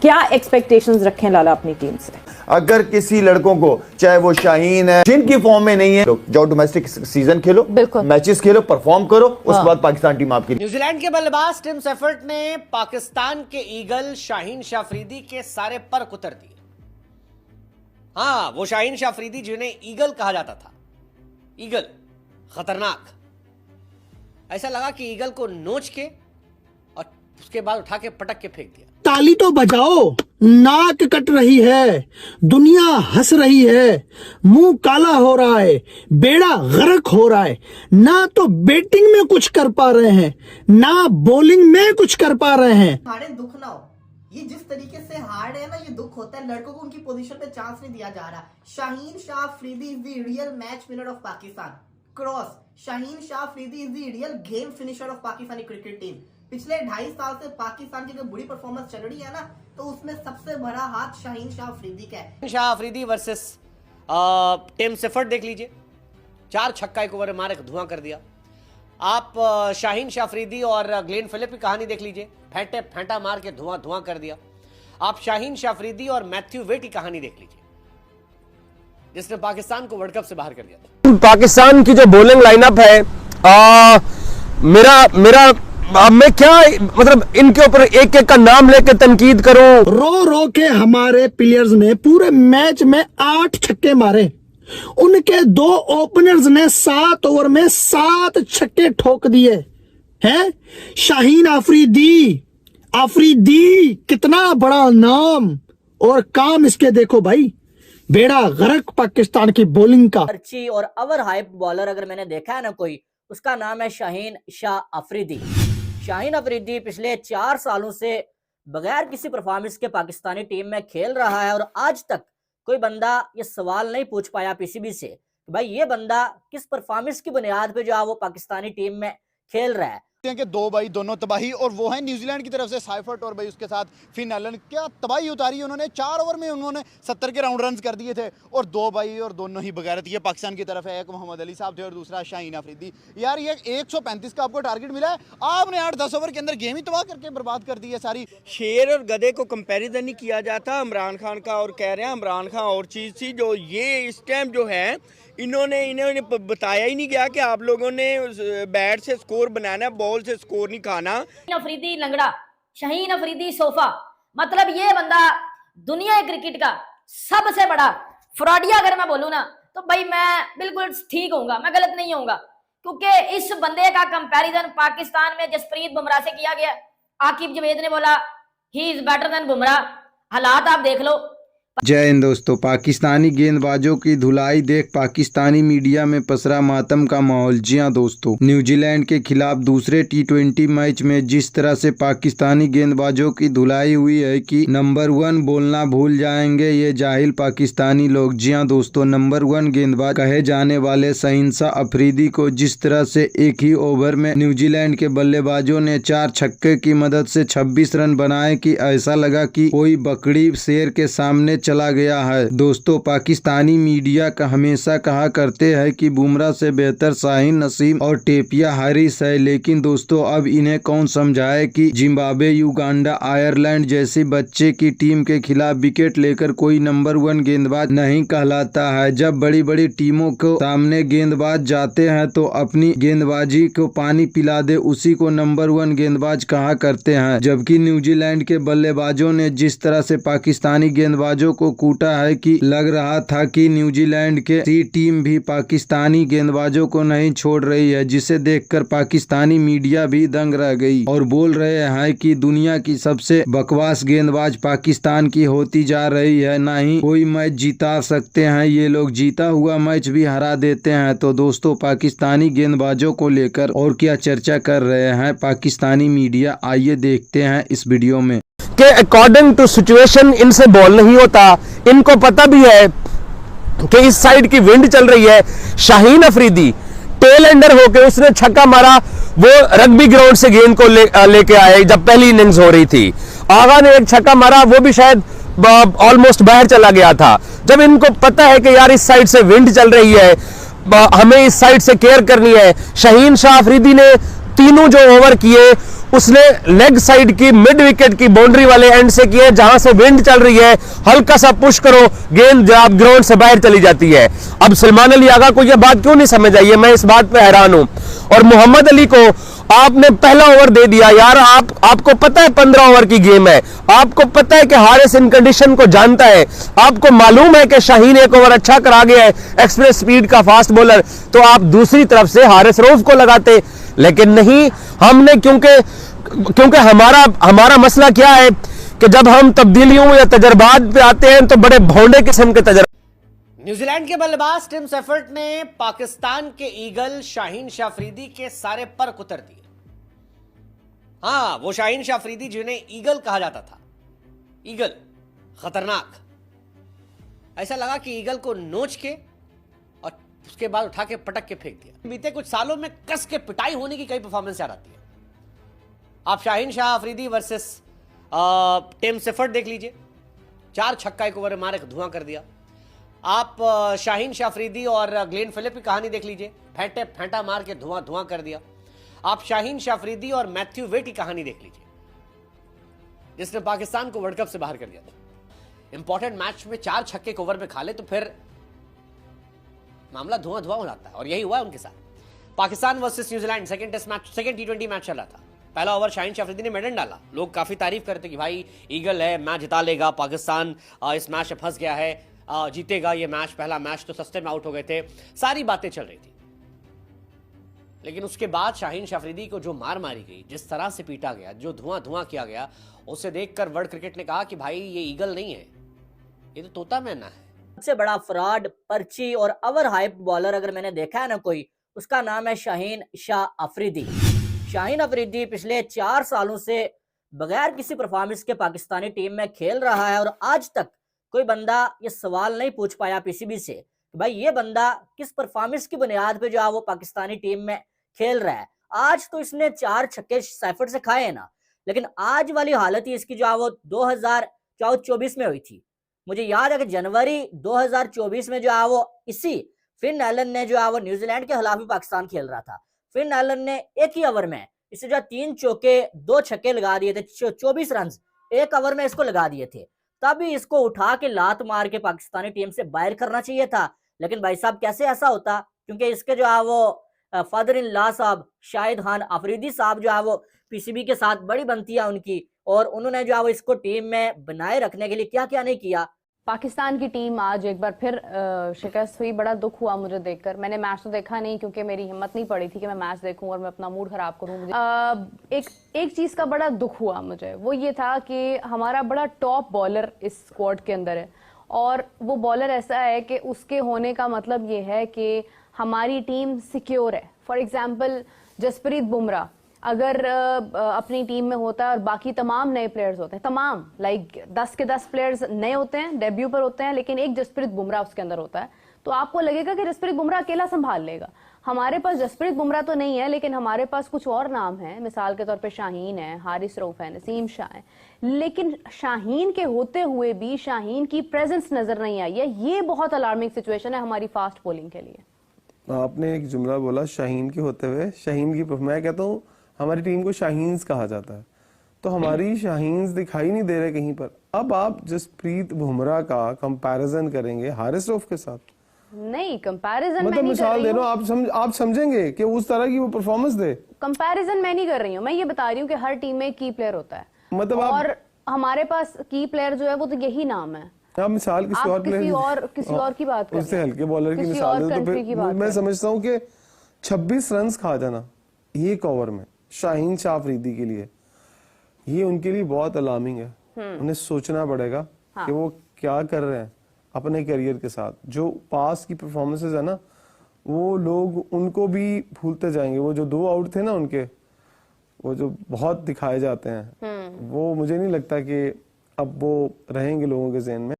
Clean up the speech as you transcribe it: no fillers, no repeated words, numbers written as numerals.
क्या एक्सपेक्टेशंस रखें लाला अपनी टीम से? अगर किसी लड़कों को, चाहे वो शाहीन है, जिनकी फॉर्म में नहीं है, जाओ डोमेस्टिक सीजन खेलो, मैचेस खेलो, परफॉर्म करो, उसके बाद पाकिस्तान टीम आपकी। न्यूजीलैंड के बल्लेबाज टिम सेफर्ट ने पाकिस्तान के ईगल शाहीन शाह अफरीदी के सारे पर कुतर दिए। हाँ, वो शाहीन शाह अफरीदी जिन्हें ईगल कहा जाता था, ईगल खतरनाक, ऐसा लगा कि ईगल को नोच के और उसके बाद उठा के पटक के फेंक दिया। ताली तो बजाओ, नाक कट रही है, दुनिया हंस रही है, मुंह काला हो रहा है, बेड़ा गर्क हो रहा है। ना तो बैटिंग में कुछ कर पा रहे हैं, ना बॉलिंग में कुछ कर पा रहे हैं। हारे दुख ना हो, ये जिस तरीके से हार्ड है ना, ये दुख होता है। लड़कों को उनकी पोजीशन पे चांस नहीं दिया जा रहा। Shaheen Shah Afridi is the real match winner of Pakistan. Cross, Shaheen Shah Afridi is the real game finisher of Pakistani cricket team. पिछले 2.5 साल से पाकिस्तान की जो बुरी परफॉर्मेंस चल रही है ना, तो उसमें सबसे बड़ा हाथ शाहीन शाह अफरीदी का है। Shah Afridi versus Tim Seifert देख लीजिए, 4 छक्का एक ओवर में मार के धुआं कर दिया। आप शाहीन शाह अफरीदी और ग्लेन फिलिप की कहानी देख लीजिए, फेंटा मार के धुआं कर दिया। आप शाहीन शाह अफरीदी और मैथ्यू वेट की कहानी देख लीजिए, जिसने पाकिस्तान को वर्ल्ड कप से बाहर कर दिया था। पाकिस्तान की जो बॉलिंग लाइनअप है, मेरा मैं क्या मतलब इनके ऊपर एक एक का नाम लेके तनकीद करूं। रो रो के हमारे प्लेयर्स ने पूरे मैच में 8 छक्के मारे। उनके 2 ओपनर्स ने 7 ओवर में 7 छक्के ठोक दिए हैं। शाहीन अफरीदी कितना बड़ा नाम और काम इसके देखो भाई, बेड़ा गर्क पाकिस्तान की बॉलिंग का। अर्ची और अवर हाइप बॉलर अगर मैंने देखा है ना कोई, उसका नाम है शाहीन शाह अफरीदी। शाहीन अफरीदी पिछले 4 सालों से बगैर किसी परफॉर्मेंस के पाकिस्तानी टीम में खेल रहा है, और आज तक कोई बंदा ये सवाल नहीं पूछ पाया पीसीबी से कि भाई ये बंदा किस परफॉर्मेंस की बुनियाद पे जो है वो पाकिस्तानी टीम में खेल रहा है। कि 2 भाई दोनों तबाही, और वो है न्यूजीलैंड की तरफ से साइफर्ट और भाई उसके साथ फिन एलन। क्या तबाही उतारी उन्होंने, 4 ओवर में उन्होंने 70 के राउंड रन कर दिए थे, और 2 भाई और दोनों ही बगैरत। ये पाकिस्तान की तरफ है, एक मोहम्मद अली साहब थे और दूसरा शाहीन अफरीदी। यार ये 135 का आपको टारगेट मिला है, आपने 8-10 ओवर के अंदर गेम ही तबाह करके बर्बाद कर दी है सारी। शेर और गधे को कंपैरिजन नहीं किया जाता इमरान खान का, और कह रहे हैं इमरान खान और चीज़ थी जो ये इस टाइम जो है इन्होंने बताया ही नहीं गया कि आप लोगों ने बैट से स्कोर बनाना है, बॉल से स्कोर नहीं खाना। अफरीदी लंगड़ा, शाहीन अफरीदी सोफा, मतलब ये बंदा दुनिया क्रिकेट का सबसे बड़ा फ्रॉडिया अगर मैं बोलूँ ना, तो भाई मैं बिल्कुल ठीक होऊंगा, मैं गलत नहीं होऊंगा, क्योंकि इस बंदे का कंपैरिजन पाकिस्तान में जसप्रीत बुमराह से किया गया। आकिब जवेद ने बोला he is better than Bumrah. हालात आप देख लो। जय हिंद दोस्तों। पाकिस्तानी गेंदबाजों की धुलाई देख पाकिस्तानी मीडिया में पसरा मातम का माहौल। जी हां दोस्तों, न्यूजीलैंड के खिलाफ दूसरे T20 मैच में जिस तरह से पाकिस्तानी गेंदबाजों की धुलाई हुई है कि नंबर 1 बोलना भूल जाएंगे ये जाहिल पाकिस्तानी लोग। जी हां दोस्तों, नंबर 1 गेंदबाज कहे जाने वाले शाहीन शाह अफरीदी को जिस तरह से एक ही ओवर में न्यूजीलैंड के बल्लेबाजों ने 4 छक्के की मदद से 26 रन बनाए कि ऐसा लगा कि कोई बकरी शेर के सामने चला गया है। दोस्तों, पाकिस्तानी मीडिया का हमेशा कहा करते हैं कि बुमराह से बेहतर शाहीन नसीम और टेपिया हारिस है, लेकिन दोस्तों अब इन्हें कौन समझाए कि जिम्बाब्वे, युगांडा, आयरलैंड जैसी बच्चे की टीम के खिलाफ विकेट लेकर कोई नंबर 1 गेंदबाज नहीं कहलाता है। जब बड़ी बड़ी टीमों को सामने गेंदबाज जाते हैं तो अपनी गेंदबाजी को पानी पिला दे उसी को नंबर 1 गेंदबाज कहा करते हैं। जबकि न्यूजीलैंड के बल्लेबाजों ने जिस तरह से पाकिस्तानी गेंदबाजों को कूटा है कि लग रहा था कि न्यूजीलैंड के टीम भी पाकिस्तानी गेंदबाजों को नहीं छोड़ रही है, जिसे देखकर पाकिस्तानी मीडिया भी दंग रह गई और बोल रहे हैं कि दुनिया की सबसे बकवास गेंदबाज पाकिस्तान की होती जा रही है। ना ही कोई मैच जीता सकते हैं ये लोग, जीता हुआ मैच भी हरा देते हैं। तो दोस्तों, पाकिस्तानी गेंदबाजों को लेकर और क्या चर्चा कर रहे हैं पाकिस्तानी मीडिया, आइए देखते हैं इस वीडियो में। कि अकॉर्डिंग टू सिचुएशन इनसे बॉल नहीं होता। इनको पता भी है कि इस साइड की विंड चल रही है। शाहीन अफरीदी टेल एंडर होके उसने छक्का मारा, वो रग्बी ग्राउंड से गेंद को लेके आए जब पहली इनिंग्स हो रही थी। आगा ने एक छक्का मारा, वो भी शायद ऑलमोस्ट बाहर चला गया था। जब इनको पता है कि यार इस साइड से विंड चल रही है, हमें इस साइड से केयर करनी है, शाहीन शाह अफरीदी ने तीनों जो ओवर किए उसने लेग साइड की मिड विकेट की बाउंड्री वाले एंड से किए, जहां से विंड चल रही है, हल्का सा पुश करो, गेंद जब ग्राउंड से बाहर चली जाती है। अब सलमान अली आगा को यह बात क्यों नहीं समझ आई है, मैं इस बात पे हैरान हूं। और मोहम्मद अली को आपने पहला ओवर दे दिया यार, आपको पता है 15 ओवर की गेम है, आपको पता है कि हारिस इन कंडीशन को जानता है, आपको मालूम है कि शाहीन एक ओवर अच्छा करा गया है, एक्सप्रेस स्पीड का फास्ट बॉलर, तो आप दूसरी तरफ से हारिस रऊफ को लगाते। लेकिन नहीं, हमने क्योंकि हमारा मसला क्या है कि जब हम तब्दीलियों या तजर्बात पे आते हैं तो बड़े भौंडे किस्म के तजर्बे। न्यूजीलैंड के बल्लेबाज टिम सेफर्ट ने पाकिस्तान के ईगल शाहीन शाह अफरीदी के सारे पर कुतर दिए। हाँ, वो शाहीन शाह अफरीदी जिन्हें ईगल कहा जाता था, ईगल खतरनाक, ऐसा लगा कि ईगल को नोच के और उसके बाद उठा के पटक के फेंक दिया। बीते कुछ सालों में कस के पिटाई होने की कई परफॉर्मेंस याद आती है। आप Shaheen Shah Afridi versus Tim Seifert देख लीजिए, 4 छक्का एक ओवर में मारे धुआं कर दिया। आप शाहीन शाह अफरीदी और ग्लेन फिलिप की कहानी देख लीजिए, फेंटा मार के धुआं कर दिया। आप शाहीन शाह अफरीदी और मैथ्यू वेट की कहानी देख लीजिए, जिसने पाकिस्तान को वर्ल्ड कप से बाहर कर दिया था। इंपॉर्टेंट मैच में 4 छक्के एक ओवर में खा ले तो फिर मामला धुआं हो जाता है, और यही हुआ उनके साथ। Pakistan versus New Zealand second test match, second T20 match चल रहा था। पहला ओवर शाहीन शाह अफरीदी ने मेडन डाला, लोग काफी तारीफ करते कि भाई ईगल है, मैच जिता लेगा, पाकिस्तान इस मैच में फंस गया है, जीतेगा ये मैच, पहला मैच तो सस्ते में आउट हो गए थे, सारी बातें चल रही थी। लेकिन उसके बाद शाहीन शाह अफरीदी को जो मार मारी गई, जिस तरह से पीटा गया, जो धुआं किया गया, उसे देखकर वर्ल्ड क्रिकेट ने कहा कि भाई ये ईगल नहीं है, ये तो तोता मैना है। सबसे बड़ा फ्रॉड, पर्ची और ओवर हाइप बॉलर अगर मैंने देखा है ना कोई, उसका नाम है शाहीन शाह अफरीदी। शाहीन अफरीदी पिछले 4 सालों से बगैर किसी परफॉर्मेंस के पाकिस्तानी टीम में खेल रहा है, और आज तक कोई बंदा ये सवाल नहीं पूछ पाया पीसीबी से कि भाई ये बंदा किस परफॉर्मेंस की बुनियाद पे जो है वो पाकिस्तानी टीम में खेल रहा है। आज तो इसने 4 छक्के सेफर्ट से खाए हैं ना, लेकिन आज वाली हालत ही इसकी जो है वो 2024 में हुई थी। मुझे याद है कि जनवरी 2024 में जो है वो इसी फिन एलन ने जो है वो न्यूजीलैंड के खिलाफ भी पाकिस्तान खेल रहा था। फिन एलन ने एक ही ओवर में इसे जो 3 चौके 2 छक्के लगा दिए थे, 24 रन एक ओवर में इसको लगा दिए थे। तभी इसको उठा के लात मार के पाकिस्तानी टीम से बाहर करना चाहिए था। लेकिन भाई साहब कैसे ऐसा होता, क्योंकि इसके जो है वो फादर इन लॉ साहब शाहिद खान अफरीदी साहब जो है वो पीसीबी के साथ बड़ी बनती है उनकी, और उन्होंने जो है वो इसको टीम में बनाए रखने के लिए क्या क्या नहीं किया। पाकिस्तान की टीम आज एक बार फिर शिकस्त हुई, बड़ा दुख हुआ मुझे देखकर। मैंने मैच तो देखा नहीं क्योंकि मेरी हिम्मत नहीं पड़ी थी कि मैं मैच देखूं और मैं अपना मूड खराब करूं। मुझे एक चीज का बड़ा दुख हुआ मुझे, वो ये था कि हमारा बड़ा टॉप बॉलर इस स्क्वाड के अंदर है, और वो बॉलर ऐसा है कि उसके होने का मतलब ये है कि हमारी टीम सिक्योर है। फॉर एग्जाम्पल जसप्रीत बुमराह अगर अपनी टीम में होता है और बाकी तमाम नए प्लेयर्स होते हैं, तमाम 10 के 10 प्लेयर्स नए होते हैं, डेब्यू पर होते हैं, लेकिन एक जसप्रीत बुमराह उसके अंदर होता है, तो आपको लगेगा कि जसप्रीत बुमराह अकेला संभाल लेगा। हमारे पास जसप्रीत बुमराह तो नहीं है, लेकिन हमारे पास कुछ और नाम हैं, मिसाल के तौर पे शाहीन है, हारिस रऊफ है, नसीम शाह है, लेकिन शाहीन के होते हुए भी शाहीन की प्रेजेंस नजर नहीं आई है। ये बहुत अलार्मिंग सिचुएशन है हमारी फास्ट बॉलिंग के लिए। आपने एक जुमला बोला शाहीन के होते हुए, शाहीन की, मैं कहता हूँ हमारी टीम को शाहीन्स कहा जाता है, तो हमारी शाहीन्स दिखाई नहीं दे रहे कहीं पर। अब आप जसप्रीत बुमराह का कंपैरिजन करेंगे हारिस रऊफ के साथ? नहीं, कंपैरिजन मतलब मिसाल दे रहा हूँ, आप समझेंगे कि उस तरह की वो परफॉर्मेंस दे। कंपैरिजन मैं नहीं कर रही हूँ, मैं ये बता रही हूँ कि हर टीम में की प्लेयर होता है, मतलब और हमारे पास की प्लेयर जो है वो तो यही नाम है। आप मिसाल किसी और की बात करें, उससे हल्के बॉलर की मिसाल दे तो फिर मैं समझता हूँ कि 26 रन खा जाना एक ओवर में शाहीन शाह अफरीदी के लिए, ये उनके लिए बहुत अलार्मिंग है। उन्हें सोचना पड़ेगा कि वो क्या कर रहे हैं अपने करियर के साथ। जो पास की परफॉर्मेंसेस है ना, वो लोग उनको भी भूलते जाएंगे। वो जो 2 आउट थे ना उनके, वो जो बहुत दिखाए जाते हैं, वो मुझे नहीं लगता कि अब वो रहेंगे लोगों के ज़हन में।